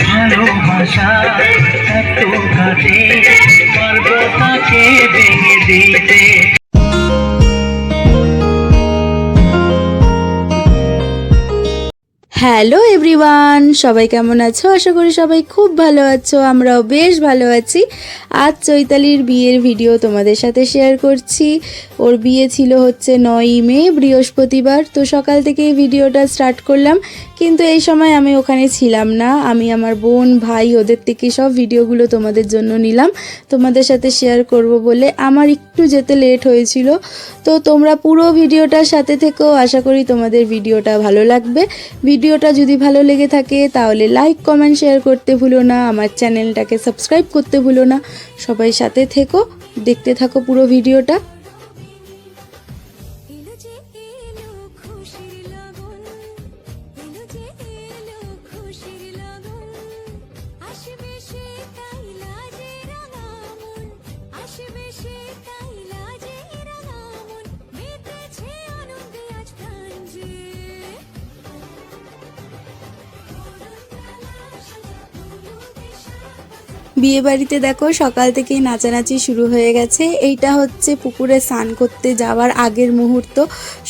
ভালোবাসা এত কাটে পারবো তাকে ভেঙে দিতে। হ্যালো এভরিওয়ান, সবাই কেমন আছো? আশা করি সবাই খুব ভালো আছো, আমরাও বেশ ভালো আছি। আজ চৈতালির বিয়ের ভিডিও তোমাদের সাথে শেয়ার করছি। ওর বিয়ে ছিল হচ্ছে 9ই মে বৃহস্পতিবার। তো সকাল থেকে এই ভিডিওটা স্টার্ট করলাম, কিন্তু এই সময় আমি ওখানে ছিলাম না। আমি আমার বোন ভাই ওদের থেকে সব ভিডিওগুলো তোমাদের জন্য নিলাম, তোমাদের সাথে শেয়ার করব বলে। আমার একটু যেতে লেট হয়েছিল, তো তোমরা পুরো ভিডিওটার সাথে থেকো। আশা করি তোমাদের ভিডিওটা ভালো লাগবে। ভিডিওটা যদি ভালো লেগে থাকে তাহলে লাইক কমেন্ট শেয়ার করতে ভুলো না, আমার চ্যানেলটাকে সাবস্ক্রাইব করতে ভুলো না। সবাই সাথে থেকো, দেখতে থাকো পুরো ভিডিওটা। বিয়ে বাড়িতে দেখো সকাল থেকেই নাচানাচি শুরু হয়ে গেছে। এইটা হচ্ছে পুকুরে স্নান করতে যাওয়ার আগের মুহূর্ত।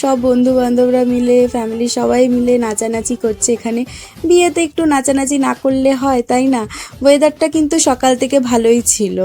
সব বন্ধু বান্ধবরা মিলে, ফ্যামিলি সবাই মিলে নাচানাচি করছে এখানে। বিয়েতে একটু নাচানাচি না করলে হয়, তাই না? ওয়েদারটা কিন্তু সকাল থেকে ভালোই ছিল।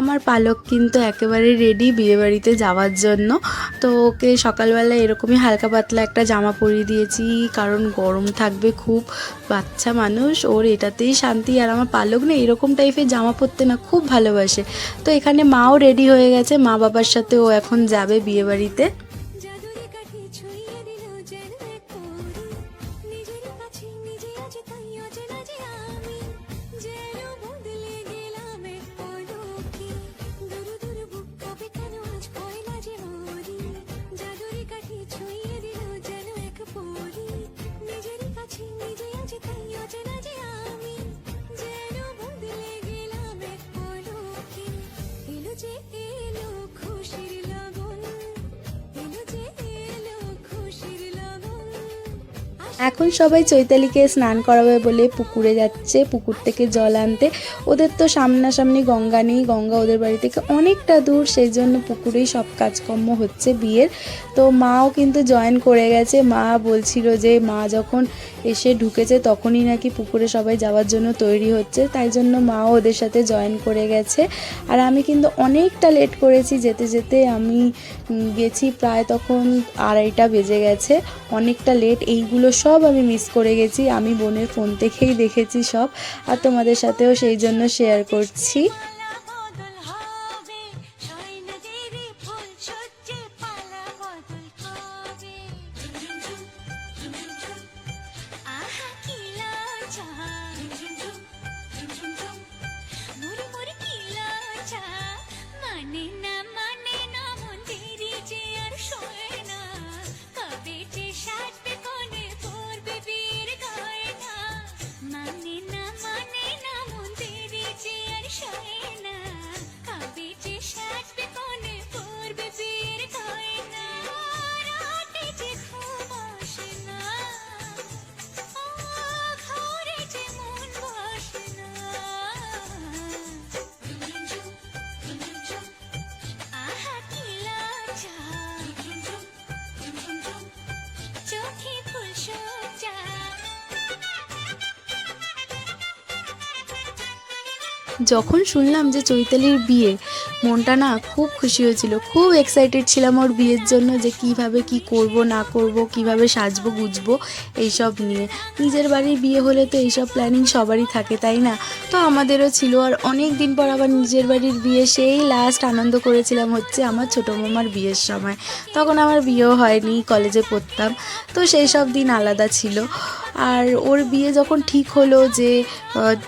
আমার পালক কিন্তু একেবারে রেডি বিয়েবাড়িতে যাওয়ার জন্য। তো ওকে সকালবেলা এরকমই হালকা পাতলা একটা জামা পরিয়ে দিয়েছি, কারণ গরম থাকবে খুব। বাচ্চা মানুষ, ওর এটাতেই শান্তি। আর আমার পালক না এরকম টাইপের জামা পরতে না খুব ভালোবাসে। তো এখানে মাও রেডি হয়ে গেছে, মা বাবার সাথে ও এখন যাবে বিয়েবাড়িতে। এখন সবাই চৈতালিকে স্নান করাবে বলে পুকুরে যাচ্ছে, পুকুর থেকে জল আনতে। ওদের তো সামনাসামনি গঙ্গা নেই, গঙ্গা ওদের বাড়ি থেকে অনেকটা দূর, সেই জন্য পুকুরেই সব কাজকর্ম হচ্ছে বিয়ের। তো মাও কিন্তু জয়েন করে গেছে। মা বলছিল যে মা যখন এসে ঢুকেছে তখনই নাকি পুকুরে সবাই যাওয়ার জন্য তৈরি হচ্ছে, তাই জন্য মাও ওদের সাথে জয়েন করে গেছে। আর আমি কিন্তু অনেকটা লেট করেছি, যেতে যেতে আমি গেছি প্রায় তখন 2:30 বেজে গেছে, অনেকটা লেট। এইগুলো সব আমি মিস করে গেছি, আমি বোনের ফোন থেকেই দেখেছি সব, আর তোমাদের সাথেও সেই জন্য শেয়ার করছি। যখন শুনলাম যে চৈতালির বিয়ে, মনটা না খুব খুশি হয়েছিল, খুব এক্সাইটেড ছিলাম ওর বিয়ের জন্য, যে কিভাবে কি করব না করব, কিভাবে সাজবো গুজবো এইসব নিয়ে। নিজের বাড়ির বিয়ে হলে তো এইসব প্ল্যানিং সবারই থাকে, তাই না? তো আমাদেরও ছিল। আর অনেক দিন পর আবার নিজের বাড়ির বিয়ে, সেই লাস্ট আনন্দ করেছিলাম হচ্ছে আমার ছোটো মামার বিয়ের সময়। তখন আমার বিয়েও হয়নি, কলেজে পড়তাম, তো সেই সব দিন আলাদা ছিল। আর ওর বিয়ে যখন ঠিক হলো যে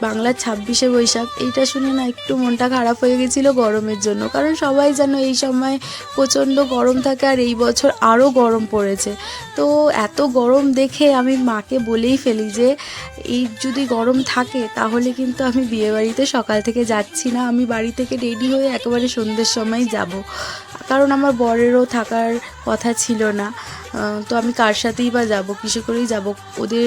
বাংলার 26শে বৈশাখ, এইটা শুনে না একটু মনটা খারাপ হয়ে গেছিলো গরমের জন্য, কারণ সবাই জানো এই সময় প্রচণ্ড গরম থাকে, আর এই বছর আরও গরম পড়েছে। তো এত গরম দেখে আমি মাকে বলেই ফেলি যে এই যদি গরম থাকে তাহলে কিন্তু আমি বিয়েবাড়িতে সকাল থেকে যাচ্ছি না, আমি বাড়ি থেকে রেডি হয়ে একেবারে সন্ধ্যের সময় যাব, কারণ আমার বরেরও থাকার কথা ছিল না। তো আমি কার সাথেই বা যাব, কিসে করেই যাব? ওদের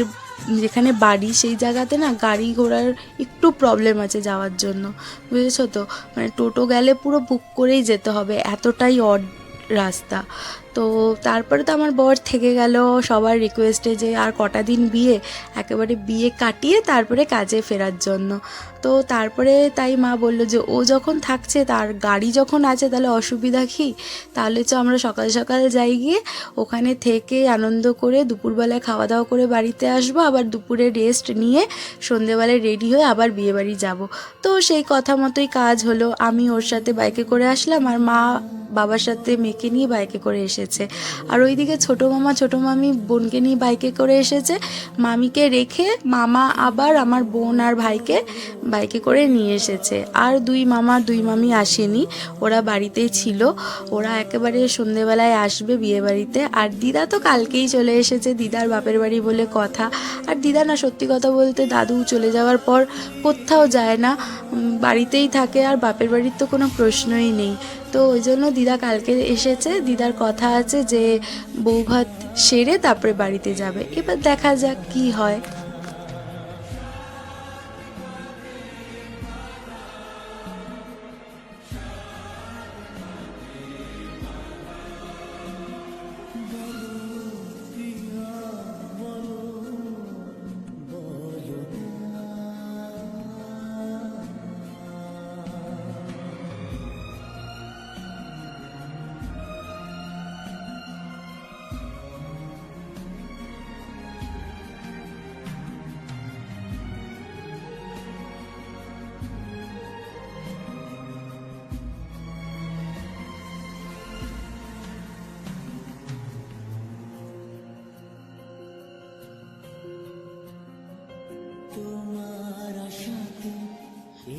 যেখানে বাড়ি সেই জায়গাতে না গাড়ি ঘোড়ার একটু প্রবলেম আছে যাওয়ার জন্য, বুঝেছো তো? মানে টোটো গেলে পুরো বুক করেই যেতে হবে, এতটাই অড রাস্তা। তো তারপরে তো আমার বর থেকে গেল সবার রিকোয়েস্টে যে আর কটা দিন বিয়ে, একেবারে বিয়ে কাটিয়ে তারপরে কাজে ফেরার জন্য। তো তারপরে তাই মা বলল যে ও যখন থাকছে, তার গাড়ি যখন আছে, তাহলে অসুবিধা কী, তাহলে তো আমরা সকাল সকাল যাই, গিয়ে ওখানে থেকে আনন্দ করে দুপুরবেলায় খাওয়া দাওয়া করে বাড়িতে আসবো, আবার দুপুরে রেস্ট নিয়ে সন্ধেবেলায় রেডি হয়ে আবার বিয়েবাড়ি যাব। তো সেই কথা মতোই কাজ হলো, আমি ওর সাথে বাইকে করে আসলাম, আর মা বাবার সাথে মেয়েকে নিয়ে বাইকে করে এসেছে। আর ওইদিকে ছোটো মামা ছোটো মামি বোনকে নিয়ে বাইকে করে এসেছে, মামিকে রেখে মামা আবার আমার বোন আর ভাইকে বাইকে করে নিয়ে এসেছে। আর দুই মামা দুই মামি আসেনি, ওরা বাড়িতেই ছিল, ওরা একেবারে সন্ধেবেলায় আসবে বিয়েবাড়িতে। আর দিদা তো কালকেই চলে এসেছে, দিদার বাপের বাড়ি বলে কথা। আর দিদা না, সত্যি কথা বলতে দাদু চলে যাওয়ার পর কোথাও যায় না, বাড়িতেই থাকে, আর বাপের বাড়ির তো কোনো প্রশ্নই নেই। তো ওই জন্য দিদা কালকে এসেছে, দিদার কথা আছে যে বৌভাত সেরে তারপরে বাড়িতে যাবে, এবার দেখা যাক কি হয়।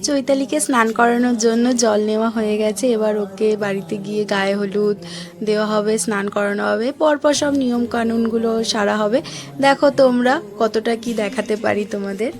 চৈতালিকে স্নান করানোর জন্য জল নেওয়া হয়ে গেছে, এবার ওকে বাড়িতে গিয়ে গায়ে হলুদ দেওয়া হবে, স্নান করানো হবে, পরপর সব নিয়ম কানুনগুলো সারা হবে। দেখো তোমরা কতটা কি দেখাতে পারি তোমাদের।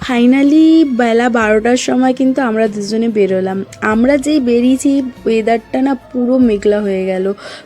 ফাইনালি বেলা 12টার সময় কিন্তু আমরা দুজনে বেরোলাম। আমরা যেই বেরিয়েছি, ওয়েদারটা না পুরো মেঘলা হয়ে গেল,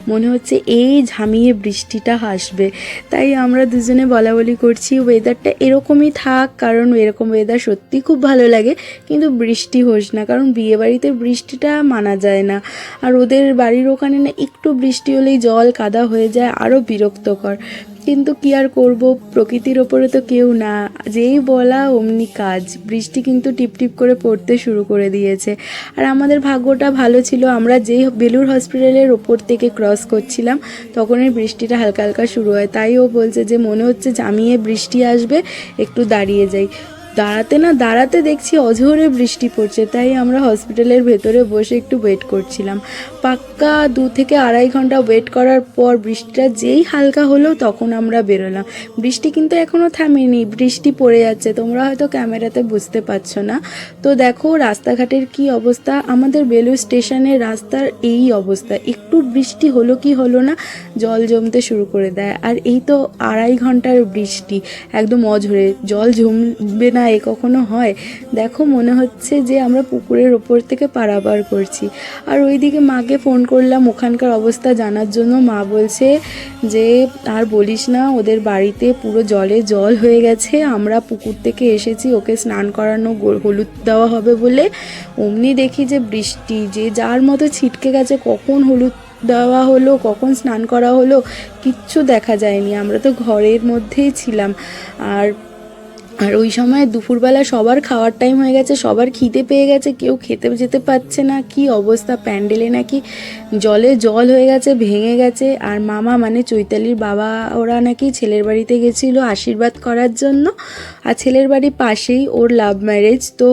মনে হচ্ছে এই ঝামিয়ে বৃষ্টিটা আসবে। তাই আমরা দুজনে বলা বলি করছি ওয়েদারটা এরকমই থাক, কারণ এরকম ওয়েদার সত্যি খুব ভালো লাগে, কিন্তু বৃষ্টি হোস না, কারণ বিয়েবাড়িতে বৃষ্টিটা মানা যায় না। আর ওদের বাড়ির ওখানে না একটু বৃষ্টি হলেই জল কাদা হয়ে যায়, আরও বিরক্তকর। কিন্তু কি আর করব, প্রকৃতির ওপরে তো কেউ না, যেই বলা অমনি কাজ। বৃষ্টি কিন্তু টিপটিপ করে পড়তে শুরু করে দিয়েছে। আর আমাদের ভাগ্যটা ভালো ছিল, আমরা যেই বেলুড় হসপিটালের ওপর থেকে ক্রস করছিলাম তখনই বৃষ্টিটা হালকা হালকা শুরু হয়। তাই ও বলছে যে মনে হচ্ছে জামিয়ে বৃষ্টি আসবে, একটু দাঁড়িয়ে যাই। দাঁড়াতে না দাঁড়াতে দেখছি অঝোরে বৃষ্টি পড়ছে, তাই আমরা হসপিটালের ভেতরে বসে একটু ওয়েট করছিলাম। পাক্কা 2 থেকে আড়াই ঘন্টা ওয়েট করার পর বৃষ্টিটা যেই হালকা হলো তখন আমরা বেরোলাম। বৃষ্টি কিন্তু এখনও থামেনি, বৃষ্টি পড়ে যাচ্ছে, তোমরা হয়তো ক্যামেরাতে বুঝতে পারছো না। তো দেখো রাস্তাঘাটের কি অবস্থা, আমাদের বেলুড় স্টেশনের রাস্তার এই অবস্থা। একটু বৃষ্টি হলো কি হলো না, জল জমতে শুরু করে দেয়। আর এই তো আড়াই ঘন্টার বৃষ্টি, একদম অঝোরে, জল জমবে না এ কখনো হয়? দেখো মনে হচ্ছে যে আমরা পুকুরের ওপর থেকে পারাপার করছি। আর ওইদিকে মাকে ফোন করলাম ওখানকার অবস্থা জানার জন্য। মা বলছে যে আর বলিস না, ওদের বাড়িতে পুরো জলে জল হয়ে গেছে। আমরা পুকুর থেকে এসেছি ওকে স্নান করানো, হলুদ দেওয়া হবে বলে, অমনি দেখি যে বৃষ্টি, যে যার মতো ছিটকে গেছে। কখন হলুদ দেওয়া হলো, কখন স্নান করা হলো, কিচ্ছু দেখা যায়নি। আমরা তো ঘরের মধ্যেই ছিলাম। আর আর ওই সময় দুপুরবেলা সবার খাওয়ার টাইম হয়ে গেছে, সবার খিদে পেয়ে গেছে, কেউ খেতে যেতে পারছে না। কি অবস্থা, প্যান্ডেলে নাকি জলে জল হয়ে গেছে, ভেঙে গেছে। আর মামা মানে চৈতালির বাবা ওরা নাকি ছেলের বাড়িতে গেছিলো আশীর্বাদ করার জন্য। আর ছেলের বাড়ি পাশেই, ওর লাভ ম্যারেজ। তো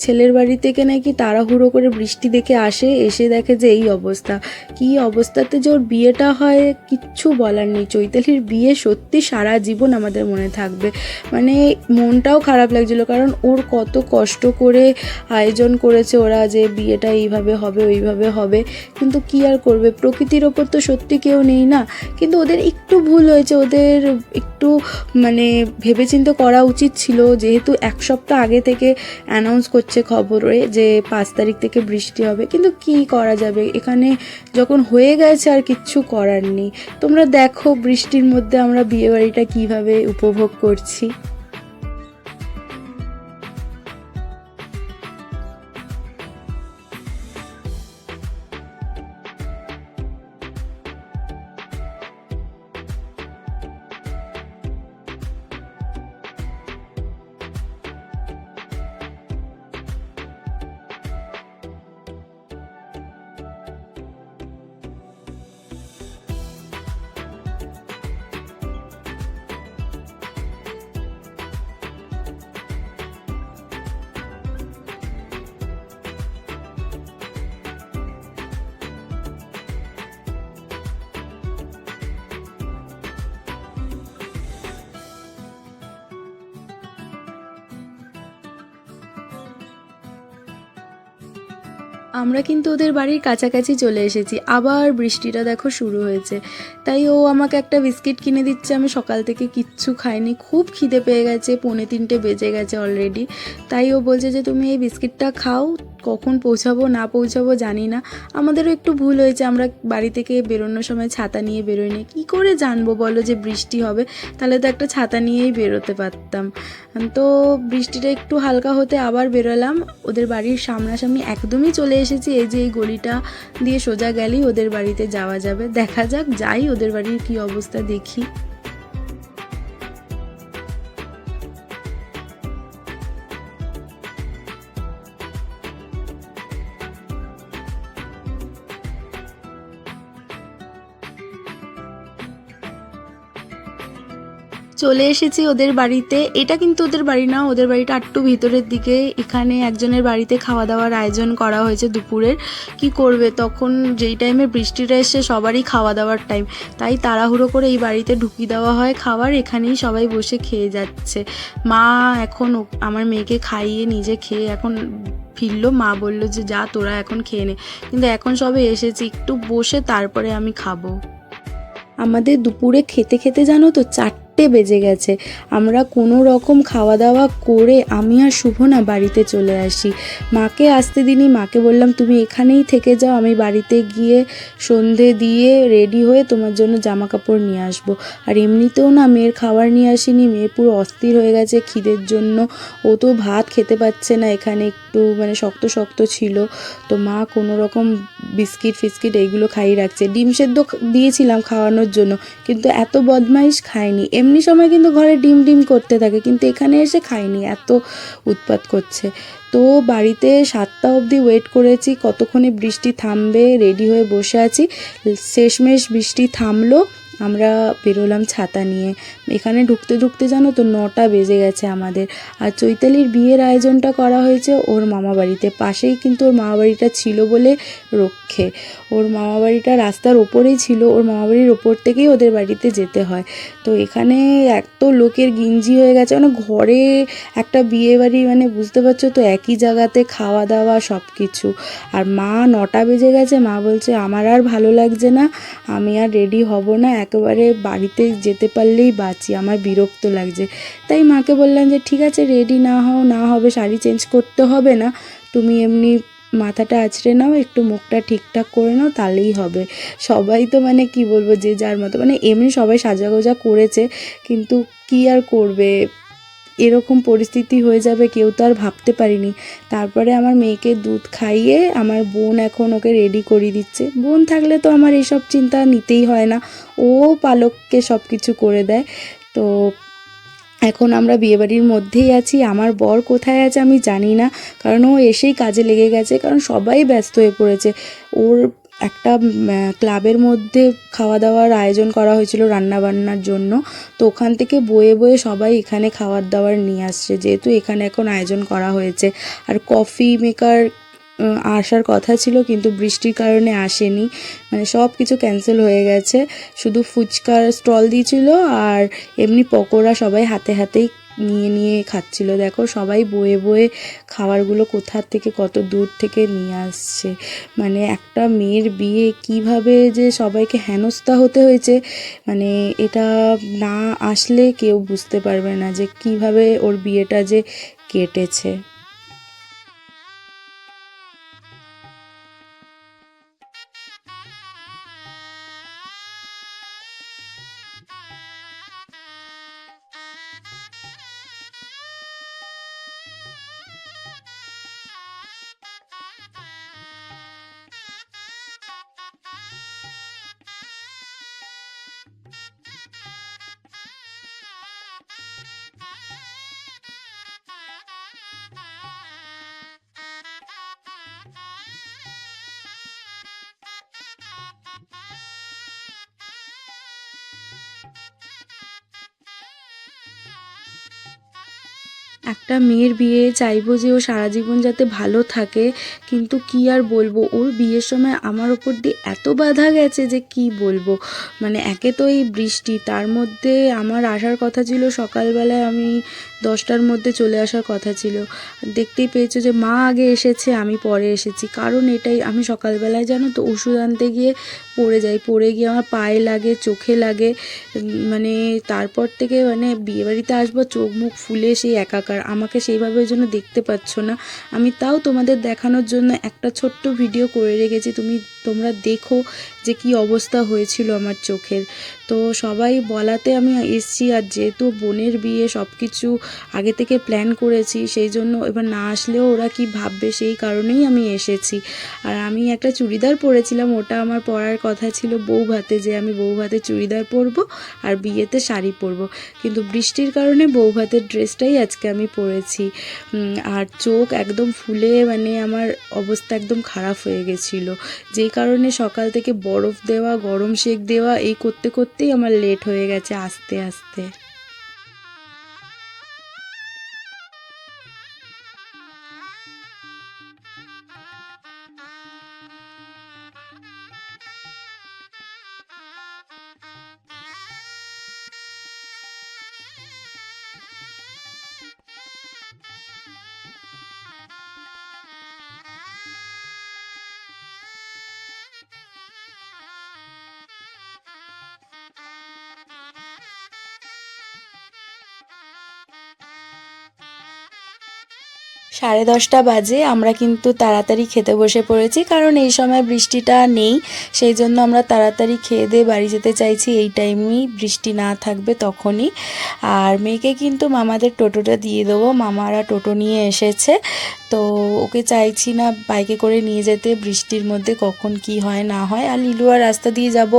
ছেলের বাড়ি থেকে নাকি তাড়াহুড়ো করে বৃষ্টি দেখে আসে, এসে দেখে যে এই অবস্থা। কি অবস্থাতে যে ওর বিয়েটা হয় কিচ্ছু বলার নেই। চৈতালির বিয়ে সত্যি সারা জীবন আমাদের মনে থাকবে। মানে মনটাও খারাপ লাগছিলো, কারণ ওর কত কষ্ট করে আয়োজন করেছে ওরা, যে বিয়েটা এইভাবে হবে ওইভাবে হবে। কিন্তু কি আর করবে, প্রকৃতির ওপর তো সত্যি কেউ নেই না। কিন্তু ওদের একটু ভুল হয়েছে, ওদের একটু মানে ভেবেচিন্তে করা উচিত ছিল। যেহেতু এক সপ্তাহ আগে থেকে অ্যানাউন্স করছে খবরে যে 5 তারিখ থেকে বৃষ্টি হবে, কিন্তু কি করা যাবে, এখানে যখন হয়ে গেছে আর কিচ্ছু করার নেই। তোমরা দেখো বৃষ্টির মধ্যে আমরা বিয়েবাড়িটা কিভাবে উপভোগ করছি। আমরা কিন্তু ওদের বাড়ির কাছাকাছি চলে এসেছি, আবার বৃষ্টিটা দেখো শুরু হয়েছে। তাই ও আমাকে একটা বিস্কিট কিনে দিচ্ছে। আমি সকাল থেকে কিচ্ছু খাইনি, খুব খিদে পেয়ে গেছে, 2:45 বেজে গেছে অলরেডি। তাই ও বলছে যে তুমি এই বিস্কিটটা খাও, কখন পৌঁছাবো না পৌঁছাবো জানি না। আমাদেরও একটু ভুল হয়েছে, আমরা বাড়ি থেকে বেরোনোর সময় ছাতা নিয়ে বেরোইনি। কী করে জানবো বলো যে বৃষ্টি হবে? তাহলে তো একটা ছাতা নিয়েই বেরোতে পারতাম। তো বৃষ্টিটা একটু হালকা হতে আবার বেরোলাম। ওদের বাড়ির সামনাসামনি একদমই চলে এসেছি। এই যে এই গলিটা দিয়ে সোজা গেলেই ওদের বাড়িতে যাওয়া যাবে। দেখা যাক, যাই ওদের বাড়ির কী অবস্থা দেখি। চলে এসেছি ওদের বাড়িতে। এটা কিন্তু ওদের বাড়ি না, ওদের বাড়িটা একটু ভিতরের দিকে। এখানে একজনের বাড়িতে খাওয়া দাওয়ার আয়োজন করা হয়েছে দুপুরের। কি করবে, তখন যেই টাইমে বৃষ্টিটা এসে সবারই খাওয়া দাওয়ার টাইম, তাই তাড়াহুড়ো করে এই বাড়িতে ঢুকিয়ে দেওয়া হয় খাবার। এখানেই সবাই বসে খেয়ে যাচ্ছে। মা এখন আমার মেয়েকে খাইয়ে নিজে খেয়ে এখন ফিরলো। মা বললো যে যা তোরা এখন খেয়ে নে, কিন্তু এখন সবে এসেছি, একটু বসে তারপরে আমি খাবো। আমাদের দুপুরে খেতে খেতে জানো তো 4টে বেজে গেছে। আমরা কোনো রকম খাওয়া দাওয়া করে আমি আর শুভ না বাড়িতে চলে আসি। মাকে আসতে দিনই, মাকে বললাম তুমি এখানেই থেকে যাও, আমি বাড়িতে গিয়ে সন্ধে দিয়ে রেডি হয়ে তোমার জন্য জামা কাপড় নিয়ে আসবো। আর এমনিতেও না মেয়ের খাবার নিয়ে আসিনি, মেয়ে পুরো অস্থির হয়ে গেছে খিদের জন্য। ও তো ভাত খেতে পাচ্ছে না, এখানে একটু মানে শক্ত শক্ত ছিল। তো মা কোনো রকম বিস্কিট ফিস্কিট এইগুলো খাইয়ে রাখছে। ডিম সেদ্ধ দিয়েছিলাম খাওয়ানোর জন্য, কিন্তু এত বদমাইশ খায়নি। এমনি সময় কিন্তু ঘরে ডিম ডিম করতে থাকে, কিন্তু এখানে এসে খায়নি, এত উৎপাত করছে। তো বাড়িতে 7টা অবধি ওয়েট করেছি কতক্ষণে বৃষ্টি থামবে, রেডি হয়ে বসে আছি। শেষমেশ বৃষ্টি থামলো, আমরা বেরোলাম ছাতা নিয়ে। এখানে ঢুকতে ঢুকতে জানো তো 9টা বেজে গেছে আমাদের। আর চৈতালির বিয়ের আয়োজনটা করা হয়েছে ওর মামা বাড়িতে, পাশেই কিন্তু ওর মামা বাড়িটা ছিল বলে রক্ষে। ওর মামা বাড়িটা রাস্তার ওপরেই ছিল, ওর মামা বাড়ির ওপর থেকেই ওদের বাড়িতে যেতে হয়। তো এখানে এত লোকের গিঞ্জি হয়ে গেছে, মানে ঘরে একটা বিয়ে বাড়ি, মানে বুঝতে পারছো তো, একই জায়গাতে খাওয়া দাওয়া সব কিছু। আর মা 9টা বেজে গেছে, মা বলছে আমার আর ভালো লাগছে না, আমি আর রেডি হব না, একেবারে বাড়িতে যেতে পারলেই বাঁচি, আমার বিরক্ত লাগছে। তাই মাকে বললাম যে ঠিক আছে, রেডি না হও না হবে, শাড়ি চেঞ্জ করতে হবে না, তুমি এমনি মাথাটা আঁচড়ে নাও, একটু মুখটা ঠিকঠাক করে নাও, তাহলেই হবে। সবাই তো মানে কি বলবো, যে যার মতো মানে এমনি সবাই সাজাগোজা করেছে, কিন্তু কি আর করবে, এরকম পরিস্থিতি হয়ে যাবে কেউ তো আর ভাবতে পারিনি। তারপরে আমার মেয়েকে দুধ খাইয়ে আমার বোন এখন ওকে রেডি করিয়ে দিচ্ছে। বোন থাকলে তো আমার এইসব চিন্তা নিতেই হয় না, ও পালককে সব কিছু করে দেয়। তো এখন আমরা বিয়েবাড়ির মধ্যেই আছি। আমার বর কোথায় আছে আমি জানি না, কারণ ও এসেই কাজে লেগে গেছে, কারণ সবাই ব্যস্ত হয়ে পড়েছে। ওর একটা ক্লাবের মধ্যে খাওয়া দাওয়ার আয়োজন করা হয়েছিল রান্নাবান্নার জন্য, তো ওখান থেকে বয়ে বয়ে সবাই এখানে খাবার দাবার নিয়ে আসছে, যেহেতু এখানে এখন আয়োজন করা হয়েছে। আর কফি মেকার আসার কথা ছিল, কিন্তু বৃষ্টির কারণে আসেনি, মানে সব কিছু ক্যান্সেল হয়ে গেছে। শুধু ফুচকার স্টল দিয়েছিল, আর এমনি পকোড়া সবাই হাতে হাতেই নিয়ে নিয়ে খাচ্ছিল। দেখো সবাই বয়ে বয়ে খাবারগুলো কোথা থেকে কত দূর থেকে নিয়ে আসছে। মানে একটা মেয়ের বিয়ে কিভাবে যে সবাইকে হেনস্থা হতে হয়েছে, মানে এটা না আসলে কেউ বুঝতে পারবে না যে কিভাবে ওর বিয়েটা যে কেটেছে। একটা মেয়ের বিয়ে চাইবো যে ও সারা জীবন যাতে ভালো থাকে, কিন্তু কি আর বলবো, ওর বিয়ের সময় আমার ওপর দিয়ে এত বাধা গেছে যে কি বলবো। মানে একে তো এই বৃষ্টি, তার মধ্যে আমার আসার কথা ছিল সকালবেলায়, আমি 10টার মধ্যে চলে আসার কথা ছিল। দেখতেই পেয়েছো যে মা আগে এসেছে, আমি পরে এসেছি। কারণ এটাই, আমি সকালবেলায় জানো তো ওষুধ আনতে গিয়ে পড়ে যাই, পড়ে গিয়ে আমার পায়ে লাগে, চোখে লাগে। মানে তারপর থেকে মানে বিয়েবাড়িতে আসবো চোখ মুখ ফুলে সেই একাকার, আমাকে সেইভাবে ওই জন্য দেখতে পাচ্ছ না। আমি তাও তোমাদের দেখানোর জন্য একটা ছোট্ট ভিডিও করে রেখেছি, তোমরা দেখো যে কি অবস্থা হয়েছিল আমার চোখের। তো সবাই বলাতে আমি এসছি, আর যেহেতু বোনের বিয়ে সব কিছু আগে থেকে প্ল্যান করেছি, সেই জন্য এবার না আসলেও ওরা কি ভাববে, সেই কারণেই আমি এসেছি। আর আমি একটা চুড়িদার পরেছিলাম, ওটা আমার পরার কথা ছিল বউ ভাতে, যে আমি বউ ভাতে চুড়িদার পরবো আর বিয়েতে শাড়ি পরবো, কিন্তু বৃষ্টির কারণে বউ ভাতের ড্রেসটাই আজকে আমি পরেছি। আর চোখ একদম ফুলে মানে আমার অবস্থা একদম খারাপ হয়ে গেছিলো, যেই কারণে সকাল থেকে বরফ দেওয়া, গরম শেক দেওয়া, এই করতে করতেই আমার লেট হয়ে গেছে আস্তে আস্তে। সাড়ে 10টা বাজে, আমরা কিন্তু তাড়াতাড়ি খেতে বসে পড়েছি, কারণ এই সময় বৃষ্টিটা নেই, সেই জন্য আমরা তাড়াতাড়ি খেয়ে দিয়ে বাড়ি যেতে চাইছি, এই টাইমেই বৃষ্টি না থাকবে তখনই। আর মেয়েকে কিন্তু মামাদের টোটোটা দিয়ে দেবো, মামারা টোটো নিয়ে এসেছে, তো ওকে চাইছি না বাইকে করে নিয়ে যেতে, বৃষ্টির মধ্যে কখন কি হয় না হয়। আর লিলুয়ার রাস্তা দিয়ে যাব,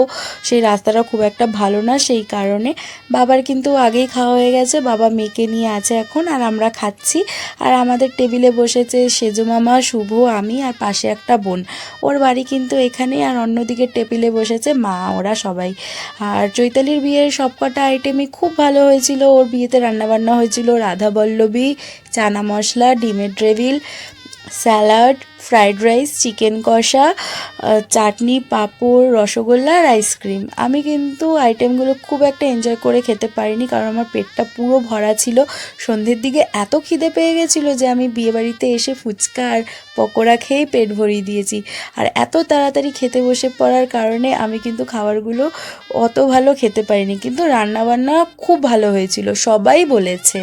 সেই রাস্তাটা খুব একটা ভালো না, সেই কারণে। বাবার কিন্তু আগেই খাওয়া হয়ে গেছে, বাবা মেয়েকে নিয়ে আছে এখন, আর আমরা খাচ্ছি। আর আমাদের টেবিলে বসেছে সেজো মামা, শুভ, আমি, আর পাশে একটা বোন, ওর বাড়ি কিন্তু এখানেই। আর অন্যদিকে টেবিলে বসেছে মা, ওরা সবাই। আর চৈতালির বিয়ের সবকটা আইটেমই খুব ভালো হয়েছিল। ওর বিয়েতে রান্নাবান্না হয়েছিল রাধা বল্লভী, চানা মশলা, ডিমের devil, salad, fried rice, chicken কষা, চাটনি, পাঁপড়, রসগোল্লা আর আইসক্রিম। আমি কিন্তু আইটেমগুলো খুব একটা এনজয় করে খেতে পারিনি, কারণ আমার পেটটা পুরো ভরা ছিল। সন্ধ্যের দিকে এত খিদে পেয়ে গেছিলো যে আমি বিয়েবাড়িতে এসে ফুচকা আর পকোড়া খেয়েই পেট ভরিয়ে দিয়েছি। আর এত তাড়াতাড়ি খেতে বসে পড়ার কারণে আমি কিন্তু খাবারগুলো অত ভালো খেতে পারিনি, কিন্তু রান্নাবান্না খুব ভালো হয়েছিল, সবাই বলেছে।